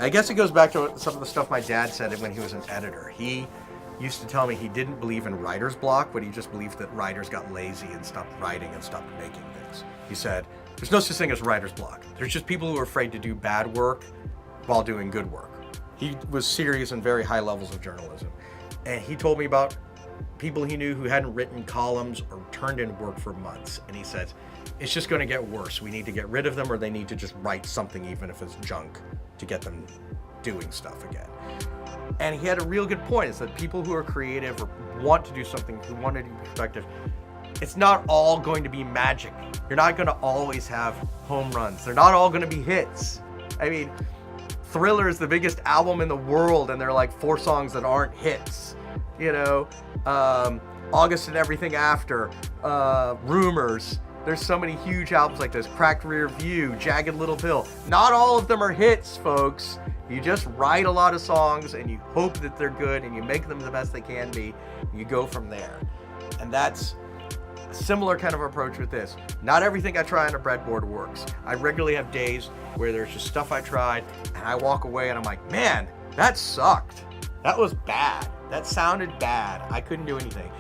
I guess it goes back to some of the stuff my dad said when he was an editor. He used to tell me he didn't believe in writer's block, but he just believed that writers got lazy and stopped writing and stopped making things. He said, there's no such thing as writer's block. There's just people who are afraid to do bad work while doing good work. He was serious in very high levels of journalism. And he told me about people he knew who hadn't written columns or turned in work for months. And he says, it's just going to get worse. We need to get rid of them, or they need to just write something, even if it's junk, to get them doing stuff again. And he had a real good point, is that people who are creative or want to do something, who want to be productive, it's not all going to be magic. You're not going to always have home runs. They're not all going to be hits. I mean, Thriller is the biggest album in the world, and there are like 4 songs that aren't hits. You know, August and Everything After, Rumors. There's so many huge albums like this. Cracked Rear View, Jagged Little Pill. Not all of them are hits, folks. You just write a lot of songs and you hope that they're good and you make them the best they can be. You go from there. And that's a similar kind of approach with this. Not everything I try on a breadboard works. I regularly have days where there's just stuff I tried and I walk away and I'm like, man, that sucked. That was bad. That sounded bad. I couldn't do anything.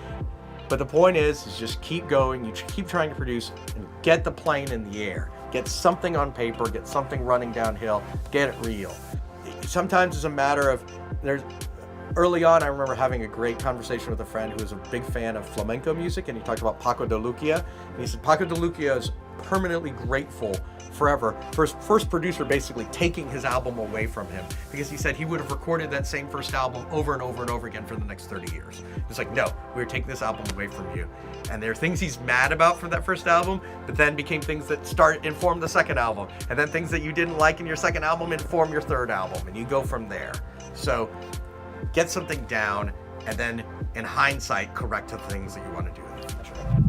But the point is just keep going. You keep trying to produce and get the plane in the air. Get something on paper. Get something running downhill. Get it real. Sometimes it's a matter of, early on, I remember having a great conversation with a friend who was a big fan of flamenco music, and he talked about Paco de Lucia. And he said Paco de Lucia is permanently grateful forever for his first producer basically taking his album away from him, because he said he would have recorded that same first album over and over and over again for the next 30 years. It's like, no, we're taking this album away from you. And there are things he's mad about from that first album, but then became things that inform the second album, and then things that you didn't like in your second album inform your third album, and you go from there. So get something down, and then in hindsight correct the things that you want to do in the future.